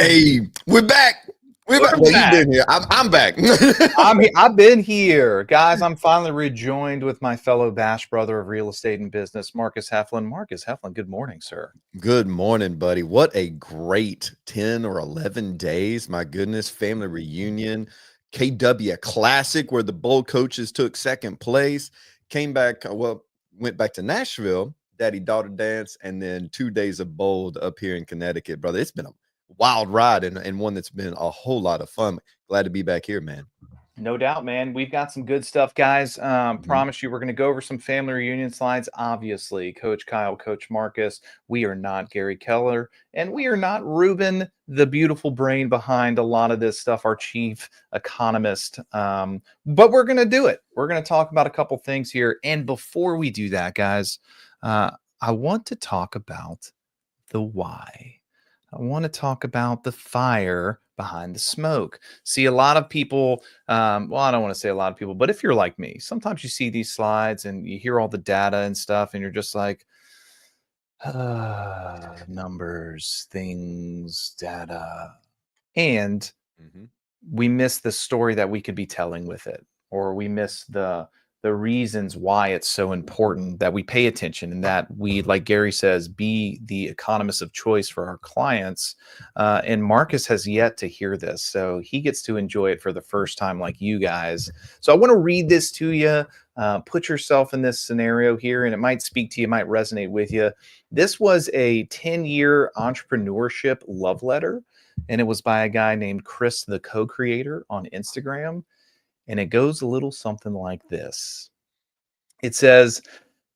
Hey, we're back. We're back. We're Well, you've back. been here. I'm back. I've been here, guys. I'm finally rejoined with my fellow Bash brother of real estate and business, Marcus Heflin. Marcus Heflin, good morning, sir. Good morning, buddy. What a great 10 or 11 days. My goodness. Family reunion, KW Classic, where the Bold coaches took second place, came back, went back to Nashville, daddy daughter dance, and then 2 days of Bold up here in Connecticut, brother. It's been a wild ride and one that's been a whole lot of fun. Glad to be back here, man. No doubt, man. We've got some good stuff, guys. Promise you, we're going to go over some family reunion slides. Obviously, Coach Kyle, Coach Marcus. We are not Gary Keller, and we are not Ruben, the beautiful brain behind a lot of this stuff, our chief economist. But we're going to do it. We're going to talk about a couple things here. And before we do that, guys, I want to talk about the why. I want to talk about the fire behind the smoke. See, a lot of people, well, I don't want to say a lot of people, but if you're like me, sometimes you see these slides and you hear all the data and stuff, and you're just like, numbers, things, data. And Mhm. we miss the story that we could be telling with it, or we miss the reasons why it's so important that we pay attention and that we, like Gary says, be the economist of choice for our clients. And Marcus has yet to hear this, so he gets to enjoy it for the first time, like you guys. So I want to read this to you. Put yourself in this scenario here, and it might speak to you, might resonate with you. This was a 10-year entrepreneurship love letter, and it was by a guy named Chris, the co-creator, on Instagram. And it goes a little something like this. It says,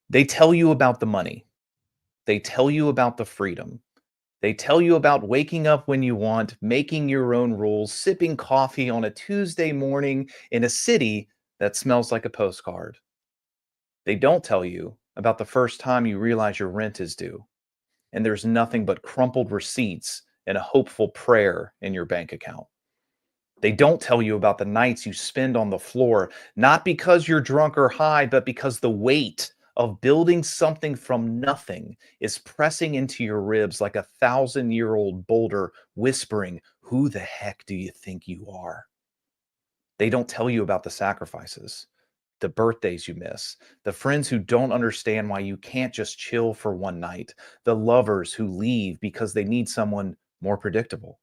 they tell you about the money. They tell you about the freedom. They tell you about waking up when you want, making your own rules, sipping coffee on a Tuesday morning in a city that smells like a postcard. They don't tell you about the first time you realize your rent is due and there's nothing but crumpled receipts and a hopeful prayer in your bank account. They don't tell you about the nights you spend on the floor, not because you're drunk or high, but because the weight of building something from nothing is pressing into your ribs like a 1,000-year-old boulder whispering, "Who the heck do you think you are?" They don't tell you about the sacrifices, the birthdays you miss, the friends who don't understand why you can't just chill for one night, the lovers who leave because they need someone more predictable,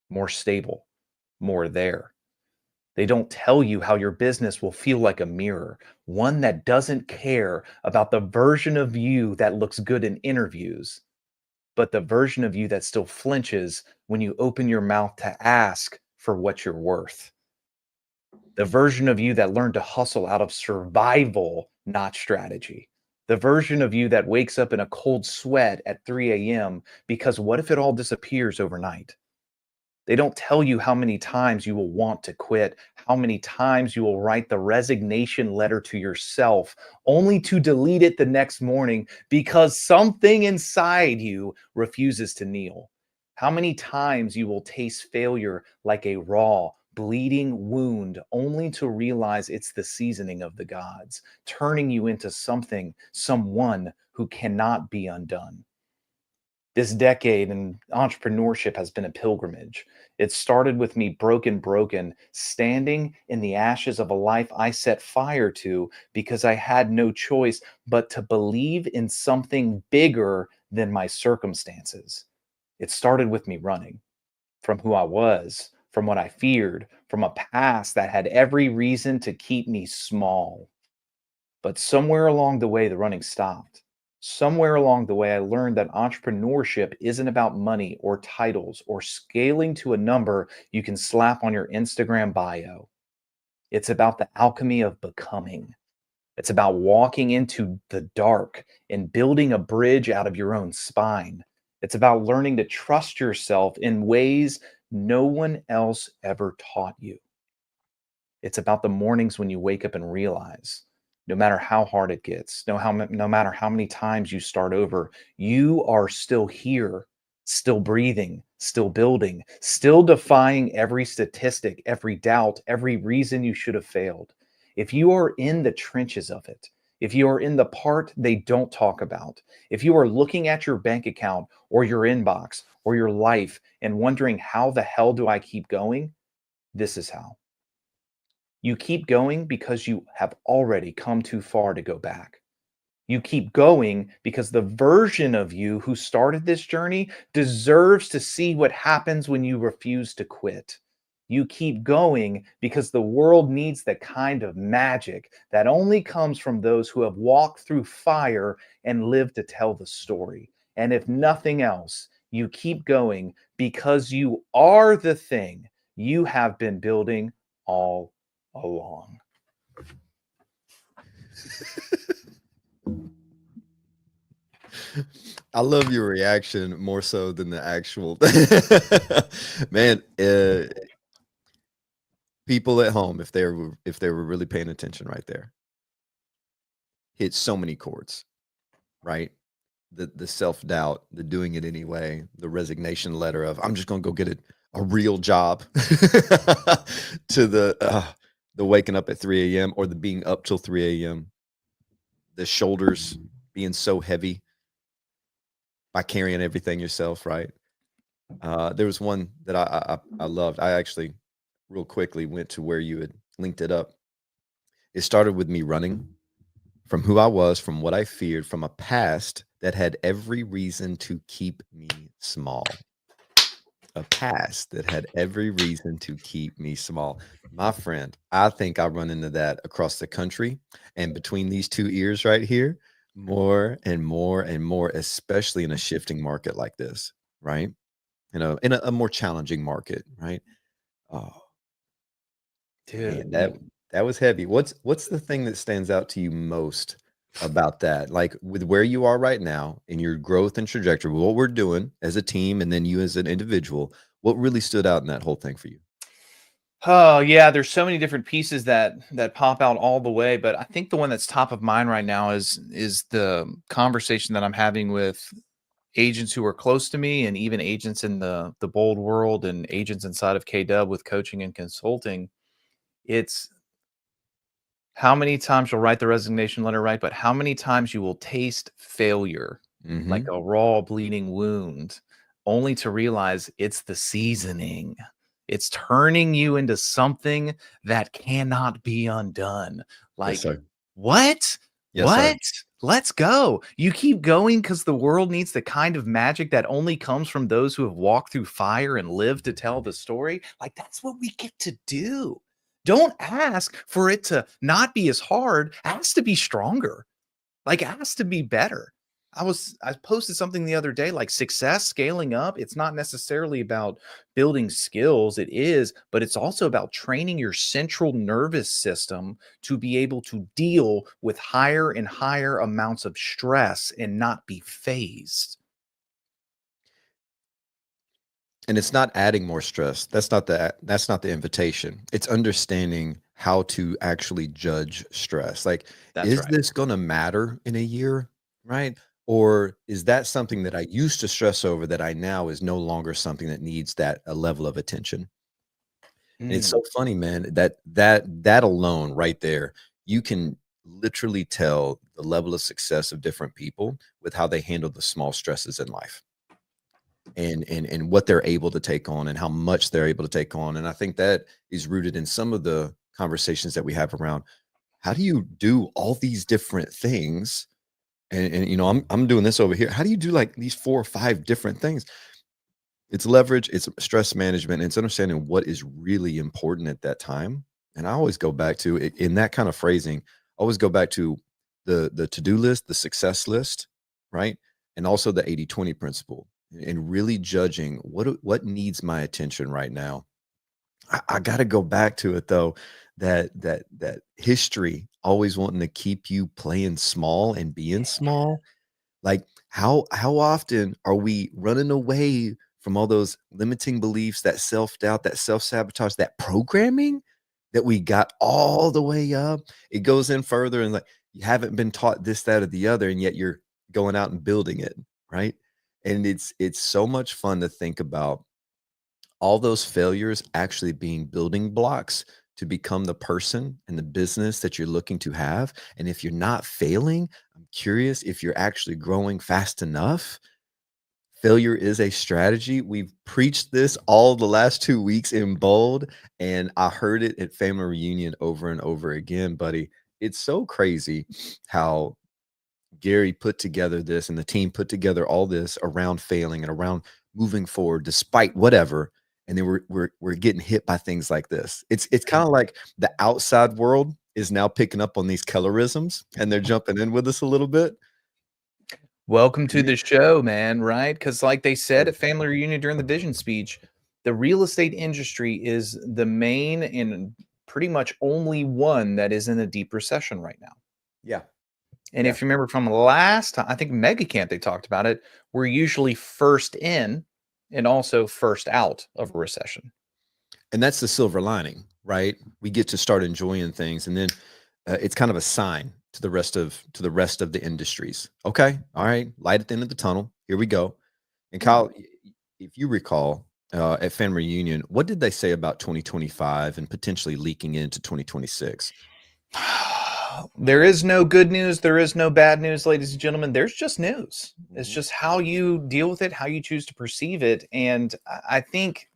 more stable, more there. They don't tell you how your business will feel like a mirror, one that doesn't care about the version of you that looks good in interviews, but the version of you that still flinches when you open your mouth to ask for what you're worth. The version of you that learned to hustle out of survival, not strategy. The version of you that wakes up in a cold sweat at 3 a.m. because what if it all disappears overnight? They don't tell you how many times you will want to quit, how many times you will write the resignation letter to yourself, only to delete it the next morning because something inside you refuses to kneel. How many times you will taste failure like a raw, bleeding wound, only to realize it's the seasoning of the gods, turning you into something, someone who cannot be undone. This decade in entrepreneurship has been a pilgrimage. It started with me broken, standing in the ashes of a life I set fire to because I had no choice but to believe in something bigger than my circumstances. It started with me running from who I was, from what I feared, from a past that had every reason to keep me small. But somewhere along the way, the running stopped. Somewhere along the way, I learned that entrepreneurship isn't about money or titles or scaling to a number you can slap on your Instagram bio. It's about the alchemy of becoming. It's about walking into the dark and building a bridge out of your own spine. It's about learning to trust yourself in ways no one else ever taught you. It's about the mornings when you wake up and realize, no matter how hard it gets, no matter how many times you start over, you are still here, still breathing, still building, still defying every statistic, every doubt, every reason you should have failed. If you are in the trenches of it, if you are in the part they don't talk about, if you are looking at your bank account or your inbox or your life and wondering, how the hell do I keep going? This is how. You keep going because you have already come too far to go back. You keep going because the version of you who started this journey deserves to see what happens when you refuse to quit. You keep going because the world needs the kind of magic that only comes from those who have walked through fire and lived to tell the story. And if nothing else, you keep going because you are the thing you have been building all along. I love your reaction more so than the actual man. People at home, if they were really paying attention right there, hit so many chords, right? The self-doubt, the doing it anyway, the resignation letter of I'm just gonna go get a real job to the waking up at 3 a.m. or the being up till 3 a.m. The shoulders being so heavy by carrying everything yourself, right? There was one that I loved. I actually real quickly went to where you had linked it up. It started with me running from who I was, from what I feared, from a past that had every reason to keep me small. A past that had every reason to keep me small. My friend, I think I run into that across the country and between these two ears right here, more and more and more, especially in a shifting market like this, right? In a more challenging market, right? Oh, man, Dude, that was heavy. What's the thing that stands out to you most about that? Like with where you are right now in your growth and trajectory, what we're doing as a team and then you as an individual, what really stood out in that whole thing for you? oh yeah, there's so many different pieces that pop out all the way, but I think the one that's top of mind right now is the conversation that I'm having with agents who are close to me, and even agents in the bold world, and agents inside of K.W. with coaching and consulting. It's how many times you'll write the resignation letter, right? But how many times you will taste failure, like Mhm. a raw bleeding wound, only to realize it's the seasoning. It's turning you into something that cannot be undone. Yes, Like, sir. what? Yes, sir. What? Let's go. You keep going because the world needs the kind of magic that only comes from those who have walked through fire and lived to tell the story. Like, that's what we get to do. Don't ask for it to not be as hard. Ask to be stronger. Like, ask to be better. I posted something the other day, like success scaling up. It's not necessarily about building skills. It is, but it's also about training your central nervous system to be able to deal with higher and higher amounts of stress and not be phased. And it's not adding more stress. That's not the invitation. It's understanding how to actually judge stress. Like, That's is right. this gonna matter in a year, right? Or is that something that I used to stress over that I now is no longer something that needs that a level of attention? And it's Mm, so funny, man, that alone right there, you can literally tell the level of success of different people with how they handle the small stresses in life and what they're able to take on and how much they're able to take on. And I think that is rooted in some of the conversations that we have around how do you do all these different things? And I'm doing this over here. How do you do like these 4 or 5 different things? It's leverage, it's stress management, and it's understanding what is really important at that time. And I always go back to in that kind of phrasing, I always go back to the to-do list, the success list, right? And also the 80/20 principle and really judging what needs my attention right now. I got to go back to it though, that history always wanting to keep you playing small and being small, like, how often are we running away from all those limiting beliefs, that self-doubt, that self-sabotage, that programming that we got all the way up? It goes in further and, like, you haven't been taught this, that, or the other, and yet you're going out and building it, right? And it's so much fun to think about all those failures actually being building blocks to become the person and the business that you're looking to have. And if you're not failing, I'm curious if you're actually growing fast enough Failure is a strategy. We've preached this all the last 2 weeks in bold, and I heard it at family reunion over and over again, buddy. It's so crazy how Gary put together this and the team put together all this around failing and around moving forward despite whatever. And then we're getting hit by things like this. It's kind of like the outside world is now picking up on these Kellerisms and they're jumping in with us a little bit. Welcome to the show, man, right? Because like they said at family reunion during the vision speech, the real estate industry is the main and pretty much only one that is in a deep recession right now. Yeah. And if you remember from last time, I think Mega Camp, they talked about it, we're usually first in and also first out of a recession. And that's the silver lining, right? We get to start enjoying things, and then it's kind of a sign to the rest of the industries. Okay, all right, light at the end of the tunnel. Here we go. And Kyle, if you recall, at family reunion, what did they say about 2025 and potentially leaking into 2026? There is no good news. There is no bad news, ladies and gentlemen. There's just news. It's Mhm. just how you deal with it, how you choose to perceive it. And I think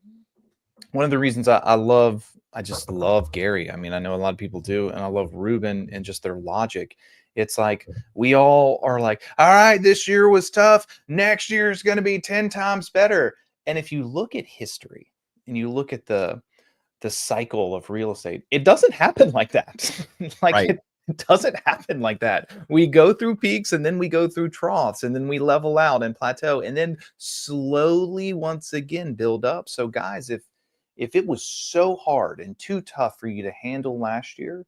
one of the reasons I just love Gary. I mean, I know a lot of people do, and I love Ruben and just their logic. It's like we all are like, all right, this year was tough. Next year is going to be 10 times better. And if you look at history and you look at the cycle of real estate, it doesn't happen like that. Like Right. it doesn't happen like that. We go through peaks and then we go through troughs and then we level out and plateau and then slowly once again build up. So guys, if it was so hard and too tough for you to handle last year,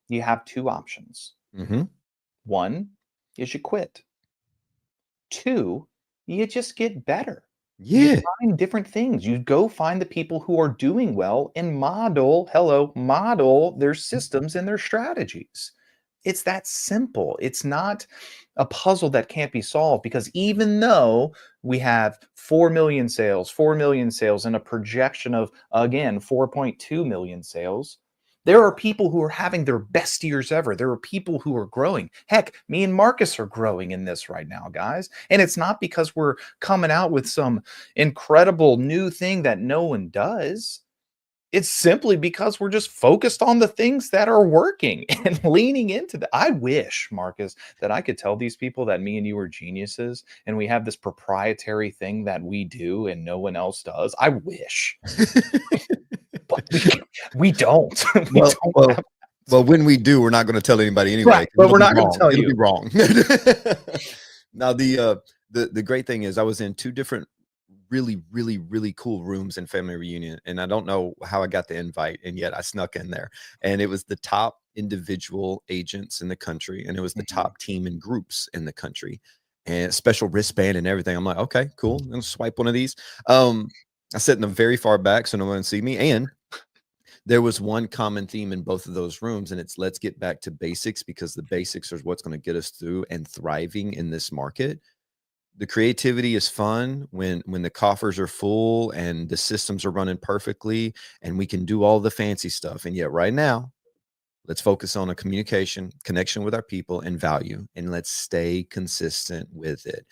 you have two options. Mm-hmm. One is you quit. Two, you just get better. You Yeah. find different things. You go find the people who are doing well and model their systems and their strategies. It's that simple. It's not a puzzle that can't be solved, because even though we have 4 million sales, and a projection of, again, 4.2 million sales, there are people who are having their best years ever. There are people who are growing. Heck, me and Marcus are growing in this right now, guys. And it's not because we're coming out with some incredible new thing that no one does. It's simply because we're just focused on the things that are working and leaning into that. I wish, Marcus, that I could tell these people that me and you are geniuses and we have this proprietary thing that we do and no one else does. I wish. But we don't. We Well, don't well, have. well. When we do, we're not going to tell anybody anyway. Right, but we're not gonna tell It'll you. be wrong. Now, the great thing is, I was in two different really, really, really cool rooms in family reunion, and I don't know how I got the invite, and yet I snuck in there. And it was the top individual agents in the country, and it was the top team and groups in the country, and special wristband and everything. I'm like, okay, cool. I'm gonna swipe one of these. I sit in the very far back so no one can see me, and there was one common theme in both of those rooms, and it's let's get back to basics, because the basics are what's going to get us through and thriving in this market. The creativity is fun when the coffers are full and the systems are running perfectly and we can do all the fancy stuff. And yet right now, let's focus on a communication, connection with our people, and value, and let's stay consistent with it.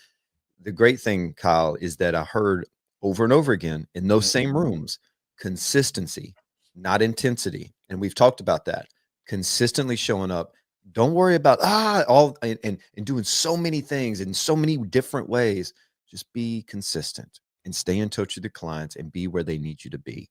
The great thing, Kyle, is that I heard over and over again in those same rooms, consistency, not intensity. And we've talked about that. Consistently showing up. Don't worry about all and doing so many things in so many different ways. Just be consistent and stay in touch with the clients and be where they need you to be.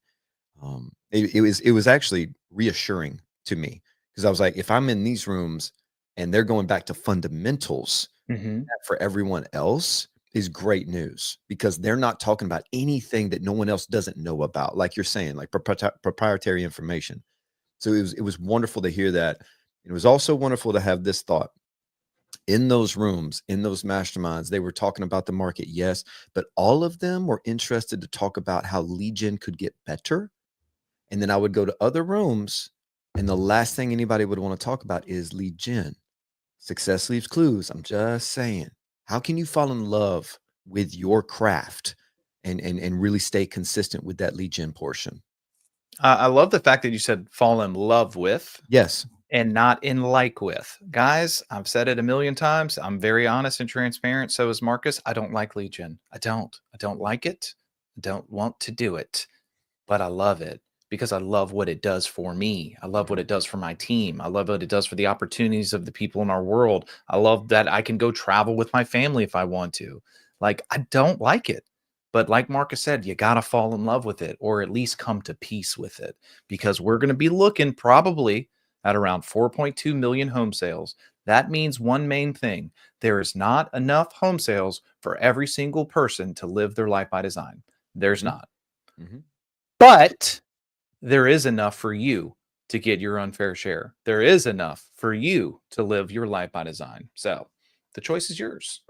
It was actually reassuring to me, because I was like, if I'm in these rooms and they're going back to fundamentals, Mhm. that for everyone else is great news, because they're not talking about anything that no one else doesn't know about, like you're saying, like proprietary information. So it was wonderful to hear that. It was also wonderful to have this thought in those rooms, in those masterminds. They were talking about the market, yes, but all of them were interested to talk about how lead gen could get better. And then I would go to other rooms, and the last thing anybody would want to talk about is lead gen. Success leaves clues. I'm just saying. How can you fall in love with your craft and really stay consistent with that lead gen portion? I love the fact that you said fall in love with. Yes. and not in like with. Guys, I've said it a million times. I'm very honest and transparent. So is Marcus. I don't like lead gen. I don't. I don't like it. I don't want to do it, but I love it because I love what it does for me. I love what it does for my team. I love what it does for the opportunities of the people in our world. I love that I can go travel with my family if I want to. Like, I don't like it. But like Marcus said, you got to fall in love with it or at least come to peace with it because we're going to be looking probably at around 4.2 million home sales. That means one main thing. There is not enough home sales for every single person to live their life by design. There's Mhm. not. Mhm. But there is enough for you to get your unfair share. There is enough for you to live your life by design. So the choice is yours.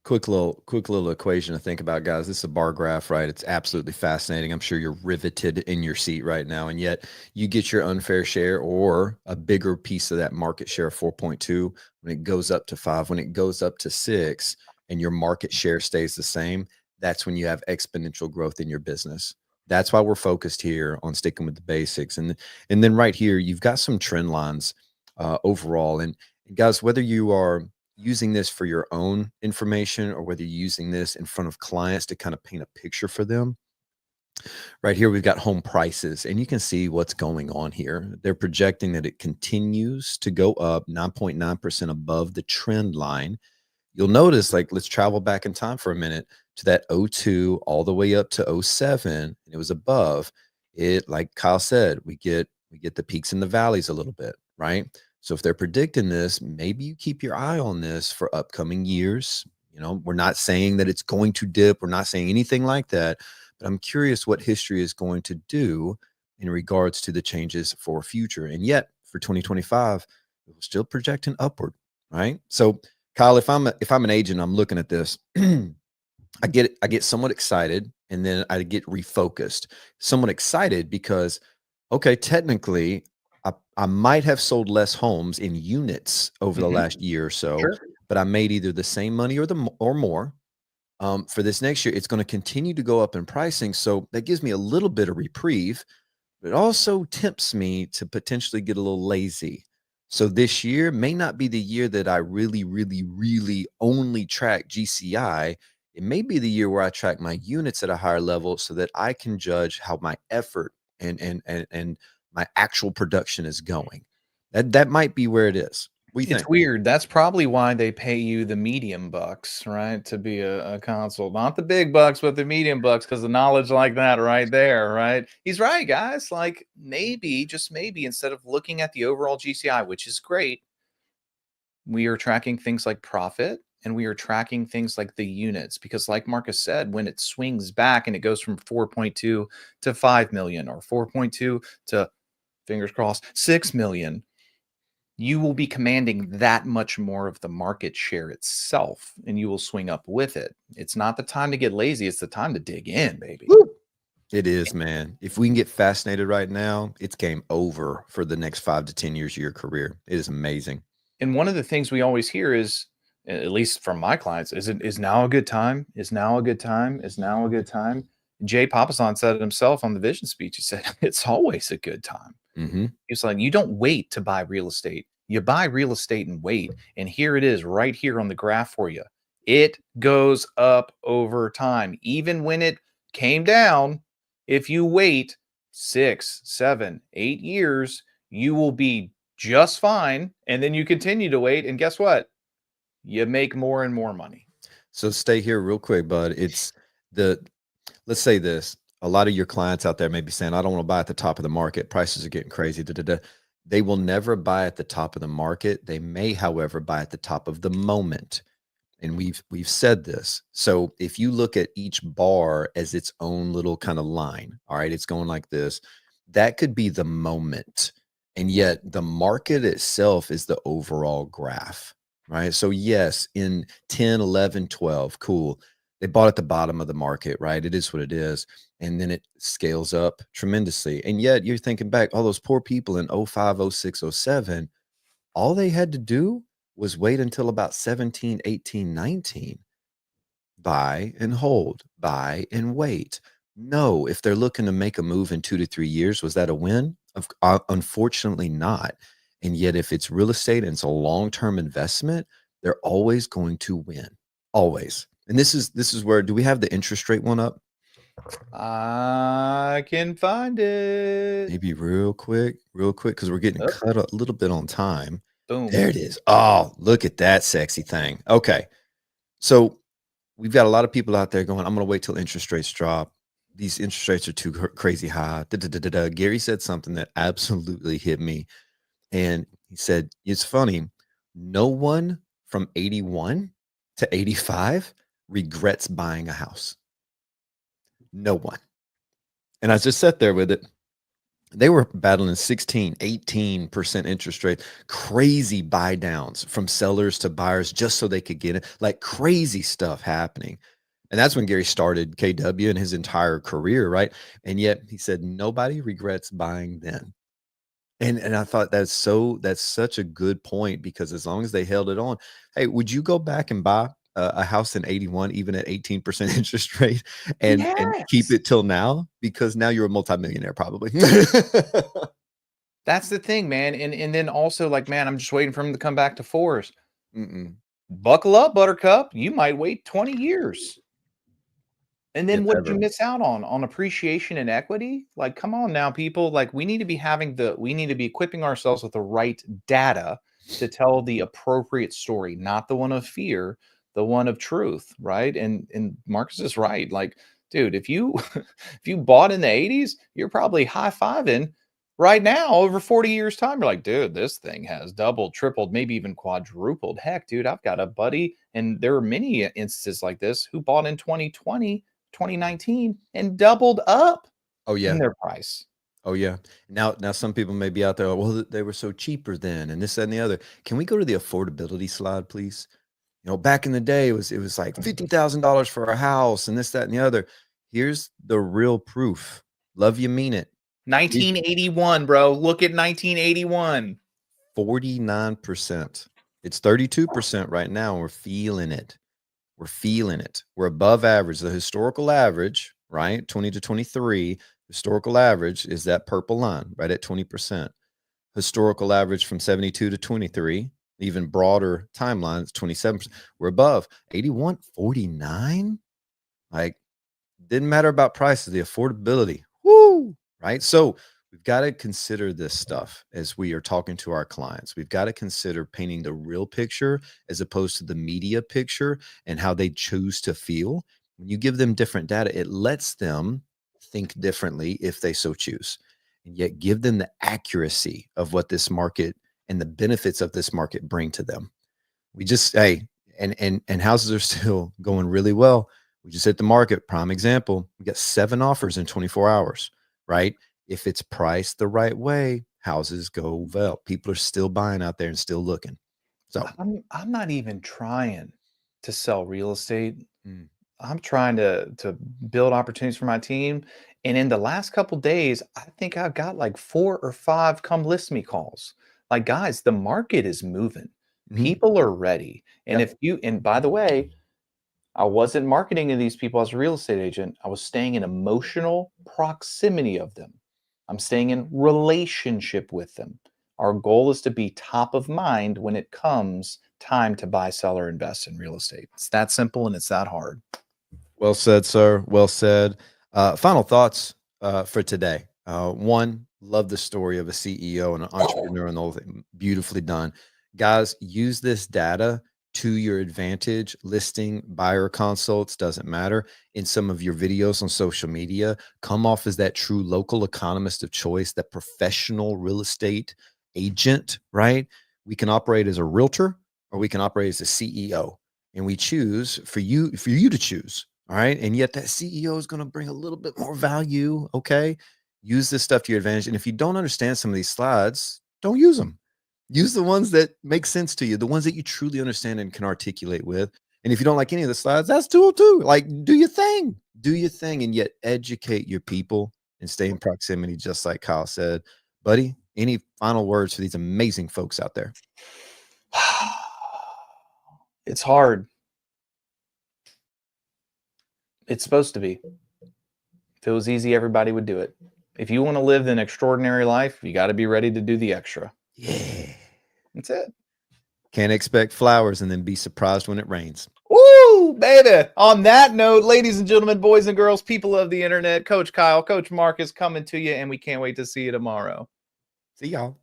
Quick little equation to think about, guys. This is a bar graph, right? It's absolutely fascinating. I'm sure you're riveted in your seat right now, and yet you get your unfair share or a bigger piece of that market share of 4.2 when it goes up to 5, when it goes up to 6, and your market share stays the same. That's when you have exponential growth in your business. That's why we're focused here on sticking with the basics, and then right here you've got some trend lines overall, and guys, whether you are using this for your own information or whether you're using this in front of clients to kind of paint a picture for them. Right here, we've got home prices, and you can see what's going on here. They're projecting that it continues to go up 9.9% above the trend line. You'll notice, like, let's travel back in time for a minute to that '02 all the way up to '07, and it was above it. Like Kyle said, we get the peaks and the valleys a little bit, right? So if they're predicting this, maybe you keep your eye on this for upcoming years. We're not saying that it's going to dip. We're not saying anything like that, but I'm curious what history is going to do in regards to the changes for future. And yet for 2025, we're still projecting upward, right? So Kyle, if I'm an agent, I'm looking at this. I get somewhat excited, and then I get refocused. Somewhat excited because, okay, technically, I might have sold less homes in units over the last year or so, Sure. but I made either the same money or more. For this next year, it's going to continue to go up in pricing, so that gives me a little bit of reprieve. It also tempts me to potentially get a little lazy. So this year may not be the year that I really, really, really only track GCI. It may be the year where I track my units at a higher level so that I can judge how my effort and my actual production is going. That might be where it is. What do you It's think? weird. That's probably why they pay you the medium bucks, right? To be a consult, not the big bucks, but the medium bucks, because the knowledge like that right there, right? He's right, guys. Like maybe, just maybe, instead of looking at the overall GCI, which is great, we are tracking things like profit and we are tracking things like the units because like Marcus said, when it swings back and it goes from 4.2 to 5 million or 4.2 to, fingers crossed, 6 million, you will be commanding that much more of the market share itself and you will swing up with it. It's not the time to get lazy, it's the time to dig in, baby. Woo! It is, man. If we can get fascinated right now, it's game over for the next 5 to 10 years of your career. It is amazing. And one of the things we always hear is, at least from my clients, is now a good time? Is now a good time? Is now a good time? Jay Papasan said it himself on the vision speech. He said, it's always a good time. Hmm. He's like, you don't wait to buy real estate. You buy real estate and wait. And here it is right here on the graph for you. It goes up over time. Even when it came down, if you wait 6, 7, 8 years, you will be just fine. And then you continue to wait. And guess what? You make more and more money. So stay here real quick, bud. It's the let's say this. A lot of your clients out there may be saying, I don't want to buy at the top of the market. Prices are getting crazy. Da, da, da. They will never buy at the top of the market. They may, however, buy at the top of the moment. And we've said this. So if you look at each bar as its own little kind of line, all right, it's going like this. That could be the moment. And yet the market itself is the overall graph, right? So yes, in 10, 11, 12, cool. They bought at the bottom of the market, right? It is what it is. And then it scales up tremendously. And yet you're thinking back, all those poor people in '05, '06, '07, all they had to do was wait until about 17, 18, 19. Buy and hold, buy and wait. No, if they're looking to make a move in 2 to 3 years, was that a win? Unfortunately not. And yet, if it's real estate and it's a long-term investment, they're always going to win. Always. And this is where, do we have the interest rate one up? I can find it. Maybe real quick, because we're getting Oh, cut a little bit on time. boom. There it is. Oh, look at that sexy thing. Okay. So we've got a lot of people out there going, I'm going to wait till interest rates drop. These interest rates are too crazy high. Da, da, da, da, da. Gary said something that absolutely hit me. And he said, it's funny. No one from 81 to 85 regrets buying a house. No one. And I just sat there with it. They were battling 16, 18% interest rate, crazy buy downs from sellers to buyers just so they could get it, like crazy stuff happening. And that's when Gary started KW and his entire career, right? And yet he said nobody regrets buying then. And I thought that's such a good point, because as long as they held it on, hey, would you go back and buy a house in 81 even at 18% interest rate and keep Yes. it till now? Because now you're a multimillionaire probably. That's the thing, man. And then also, like, man, I'm just waiting for him to come back to fours. Mm-mm. Buckle up, Buttercup. You might wait 20 years. And then If what did you ever. miss out on? On appreciation and equity? Like, come on now, people. Like, we need to be equipping ourselves with the right data to tell the appropriate story, not the one of fear, the one of truth, right? And Marcus is right. Like, dude, if you if you bought in the 80s, you're probably high-fiving right now over 40 years time. You're like, dude, this thing has doubled, tripled, maybe even quadrupled. Heck, dude, I've got a buddy, and there are many instances like this, who bought in 2020, 2019 and doubled up Oh in yeah. their price. Oh yeah. Now some people may be out there, well, they were so cheaper then, and this, that, and the other. Can we go to the affordability slide, please? Back in the day, it was like $50,000 for a house and this, that, and the other. Here's the real proof. Love you, mean it. 1981, bro. Look at 1981. 49%. It's 32% right now, and we're feeling it. We're feeling it. We're above average. The historical average, right? 20 to 23, historical average is that purple line, right at 20%. Historical average from 72 to 23, even broader timeline, it's 27%. We're above 81, 49. Like, didn't matter about prices, the affordability. Woo! Right? So we've got to consider this stuff as we are talking to our clients. We've got to consider painting the real picture as opposed to the media picture and how they choose to feel. When you give them different data, it lets them think differently if they so choose. And yet give them the accuracy of what this market and the benefits of this market bring to them. We just, hey, and houses are still going really well. We just hit the market. Prime example. We got 7 offers in 24 hours, right? If it's priced the right way, houses go well. People are still buying out there and still looking. So I'm not even trying to sell real estate. mm, I'm trying to build opportunities for my team. And in the last couple days, I think I've got like 4 or 5 come list me calls. Like, guys, the market is moving. mhm, People are ready. And yeah. and by the way, I wasn't marketing to these people as a real estate agent. I was staying in emotional proximity of them. I'm staying in relationship with them. Our goal is to be top of mind when it comes time to buy, sell, or invest in real estate. It's that simple and it's that hard. Well said, sir. Well said. Final thoughts for today. One, love the story of a CEO and an entrepreneur and the whole thing. Beautifully done. Guys, use this data to your advantage. Listing, buyer consults, doesn't matter. In some of your videos on social media, come off as that true local economist of choice, that professional real estate agent, right? We can operate as a realtor or we can operate as a CEO. And we choose for you to choose. All right. And yet that CEO is going to bring a little bit more value. Okay. Use this stuff to your advantage. And if you don't understand some of these slides, don't use them. Use the ones that make sense to you, the ones that you truly understand and can articulate with. And if you don't like any of the slides, that's cool too. Like, do your thing, and yet educate your people and stay in proximity, just like Kyle said. Buddy, any final words for these amazing folks out there? It's hard. It's supposed to be. If it was easy, everybody would do it. If you want to live an extraordinary life, you got to be ready to do the extra. Yeah. That's it. Can't expect flowers and then be surprised when it rains. Woo, baby. On that note, ladies and gentlemen, boys and girls, people of the internet, Coach Kyle, Coach Mark is coming to you, and we can't wait to see you tomorrow. See y'all.